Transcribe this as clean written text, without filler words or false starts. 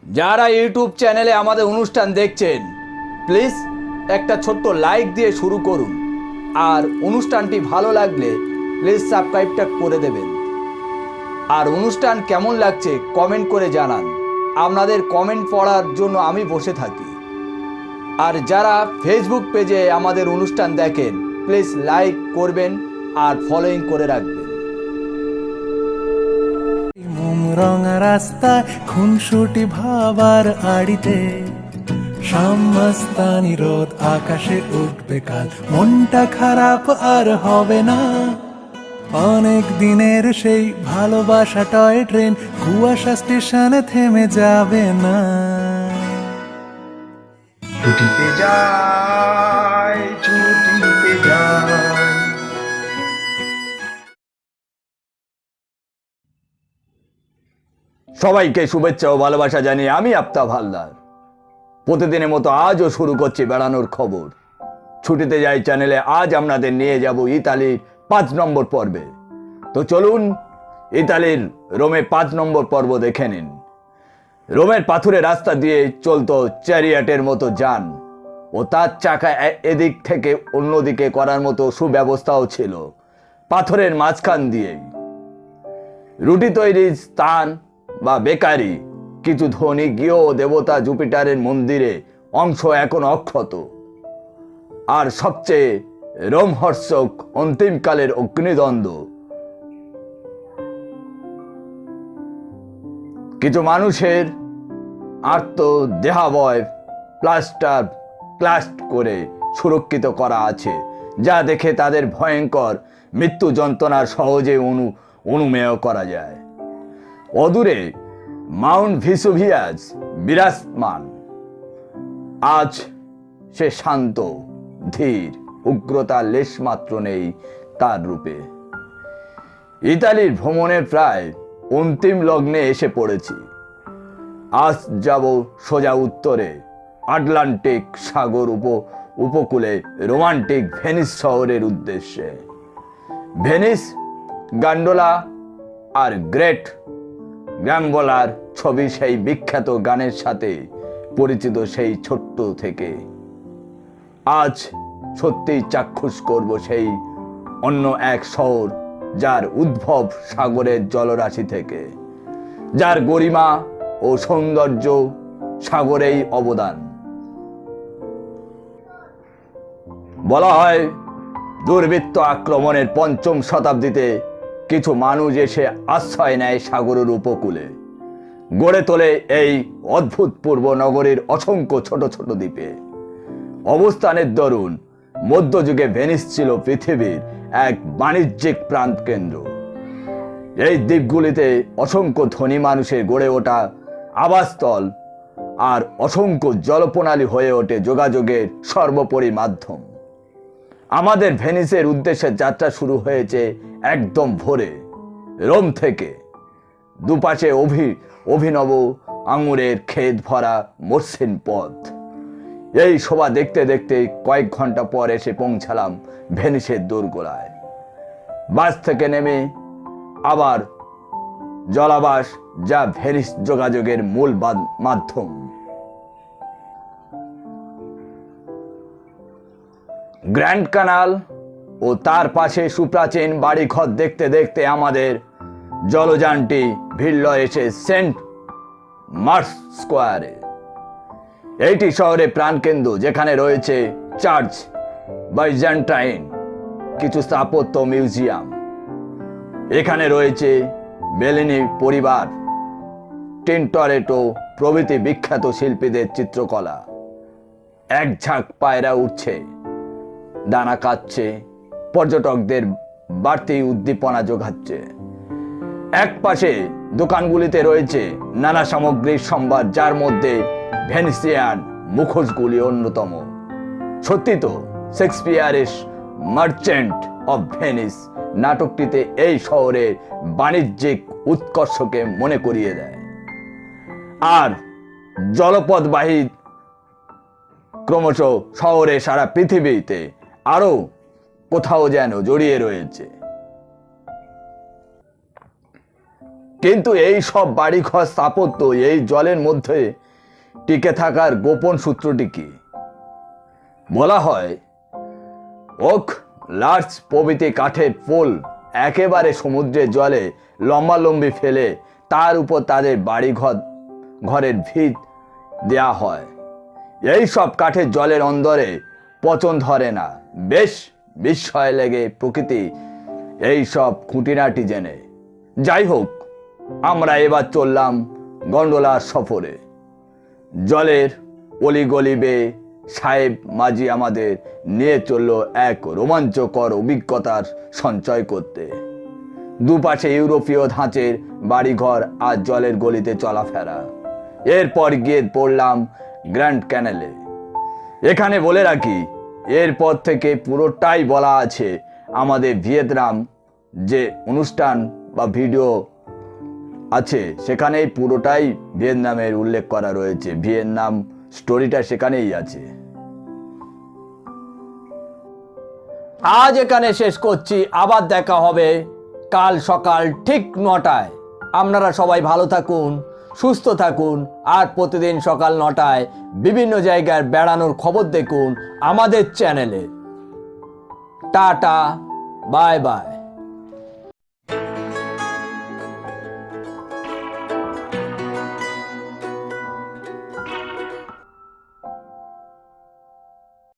যারা ইউটিউব চ্যানেলে আমাদের অনুষ্ঠান দেখছেন, প্লিজ একটা ছোট্ট লাইক দিয়ে শুরু করুন। আর অনুষ্ঠানটি ভালো লাগলে প্লিজ সাবস্ক্রাইবটা করে দেবেন। আর অনুষ্ঠান কেমন লাগছে কমেন্ট করে জানান। আপনাদের কমেন্ট পড়ার জন্য আমি বসে থাকি। আর যারা ফেসবুক পেজে আমাদের অনুষ্ঠান দেখেন, প্লিজ লাইক করবেন আর ফলোইং করে রাখবেন। রঙা রাস্তায় খুনসুটি ভাবার আড়িতে সামস্তানি রোদ আকাশে উঠবে কাল, মনটা খারাপ আর হবে না। অনেক দিনের সেই ভালোবাসা টয় ট্রেন কুয়াশা স্টেশনে থেমে যাবে না। ছুটিতে যাই, ছুটিতে যাই। সবাইকে শুভেচ্ছা ও ভালোবাসা জানিয়ে আমি আফতাব হালদার প্রতিদিনের মতো আজও শুরু করছি বেড়ানোর খবর। ছুটিতে যাই চ্যানেলে আজ আপনাদের নিয়ে যাব ইতালির 5 নম্বর পর্বে। তো চলুন ইতালির রোমে 5 নম্বর পর্ব দেখে নিন। রোমের পাথুরে রাস্তা দিয়ে চলতো চ্যারিয়াটের মতো যান, ও তার চাকা এদিক থেকে অন্যদিকে করার মতো সুব্যবস্থাও ছিল পাথরের মাঝখান দিয়েই। রুটি তৈরির স্থান বা বেকারি, কিছু ধনী গৃহ দেবতা জুপিটারের মন্দিরে অংশ এখন অক্ষত। আর সবচেয়ে রোমহর্ষক অন্তিমকালের অগ্নিদ্বন্দ্ব। কিছু মানুষের আর্ত দেহাবয় প্লাস্ট করে সুরক্ষিত করা আছে, যা দেখে তাদের ভয়ঙ্কর মৃত্যু যন্ত্রণার সহজে অনুমেয় করা যায়। অদূরে মাউন্ট ভিসুভিয়াস বিরাজমান। আজ সে শান্ত, ধীর, উগ্রতার লেশমাত্র নেই তার রূপে। ইতালির ভ্রমণের প্রায় অন্তিম লগ্নে এসে পড়েছি। আজ যাব সোজা উত্তরে আটলান্টিক সাগর উপকূলে রোমান্টিক ভেনিস শহরের উদ্দেশ্যে। ভেনিস গান্ডোলা আর গ্রেট গ্যাম্বলার ছবি সেই বিখ্যাত গানের সাথে পরিচিত সেই ছোট্ট থেকে। আজ সত্যিই চাক্ষুষ করব সেই অন্য এক শহর, যার উদ্ভব সাগরের জলরাশি থেকে, যার গরিমা ও সৌন্দর্য সাগরেই অবদান। বলা হয় দুর্বৃত্ত আক্রমণের 5ম শতাব্দীতে কিছু মানুষ এসে আশ্রয় নেয় সাগরের উপকূলে, গড়ে তোলে এই অভূতপূর্ব নগরীর অসংখ্য ছোট ছোট দ্বীপে। অবস্থানের দরুন মধ্যযুগে ভেনিস ছিল পৃথিবীর এক বাণিজ্যিক প্রাণকেন্দ্র। এই দ্বীপগুলিতে অসংখ্য ধনী মানুষের গড়ে ওঠা আবাসস্থল আর অসংখ্য জলপ্রণালী হয়ে ওঠে যোগাযোগের সর্বোপরি মাধ্যম। আমাদের ভেনিসের উদ্দেশ্যে যাত্রা শুরু হয়েছে একদম ভোরে রোম থেকে। দুপাশে অভিনব আঙুরের ক্ষেত ভরা মসৃণ পথ। এই শোভা দেখতে দেখতে কয়েক ঘন্টা পর এসে পৌঁছালাম ভেনিসের দোরগোড়ায়। বাস থেকে নেমে আবার জলাবাস, যা ভেনিস যোগাযোগের মূল মাধ্যম। গ্র্যান্ড কানাল ও তার পাশে সুপ্রাচীন বাড়িঘর দেখতে দেখতে আমাদের জলযানটি ভিড়ল এসে সেন্ট মার্কস স্কোয়ারে। এইটি শহরের প্রাণকেন্দ্র, যেখানে রয়েছে চার্চ, বাইজেন্টাইন কিছু স্থাপত্য, মিউজিয়াম। এখানে রয়েছে বেলিনি পরিবার, টিনটরেটো প্রভৃতি বিখ্যাত শিল্পীদের চিত্রকলা। এক ঝাঁক পায়রা উঠছে, দানা কাটছে, পর্যটকদের বাড়তি উদ্দীপনা যোগাচ্ছে। এক পাশে দোকানগুলিতে রয়েছে নানা সামগ্রীর সম্ভার, যার মধ্যে ভেনিসিয়ান মুখোশগুলি অন্যতম। সত্যি তো, শেক্সপিয়ারের মার্চেন্ট অফ ভেনিস নাটকটিতে এই শহরের বাণিজ্যিক উৎকর্ষকে মনে করিয়ে দেয়। আর জলপথবাহী ক্রমশ শহরে সারা পৃথিবীতে আরো কোথাও যেন জড়িয়ে রয়েছে। কিন্তু এই সব বাড়িঘর স্থাপত্য এই জলের মধ্যে টিকে থাকার গোপন সূত্রটি কি? বলা হয় ওক, লার্চ প্রভৃতি কাঠের পোল একেবারে সমুদ্রের জলে লম্বালম্বি ফেলে তার উপর তাদের ঘরের ভিত দেয়া হয়। এই সব কাঠের জলের অন্দরে পচন ধরে না। বেশ বিস্ময় লেগে প্রকৃতি এই সব খুঁটিনাটি জেনে। যাই হোক, আমরা এবার চললাম গন্ডোলার সফরে। জলের অলিগলি বেয়ে সাহেব মাঝি আমাদের নিয়ে চলল এক রোমাঞ্চকর অভিজ্ঞতার সঞ্চয় করতে। দুপাশে ইউরোপীয় ধাঁচের বাড়িঘর আর জলের গলিতে চলাফেরা। এরপর গিয়ে পড়লাম গ্র্যান্ড ক্যানেলে। এখানে বলে রাখি, এরপর থেকে পুরোটাই বলা আছে আমাদের ভিয়েতনাম যে অনুষ্ঠান বা ভিডিও আছে সেখানেই পুরোটাই ভিয়েতনামের উল্লেখ করা রয়েছে। ভিয়েতনাম স্টোরিটা সেখানেই আছে। আজ এখানে শেষ করছি, আবার দেখা হবে কাল সকাল ঠিক 9টায়। আপনারা সবাই ভালো থাকুন, সুস্থ থাকুন, আর প্রতিদিন সকাল 9টায় বিভিন্ন জায়গায় বেড়ানোর খবর দেখুন আমাদের চ্যানেলে। Tata, bye bye.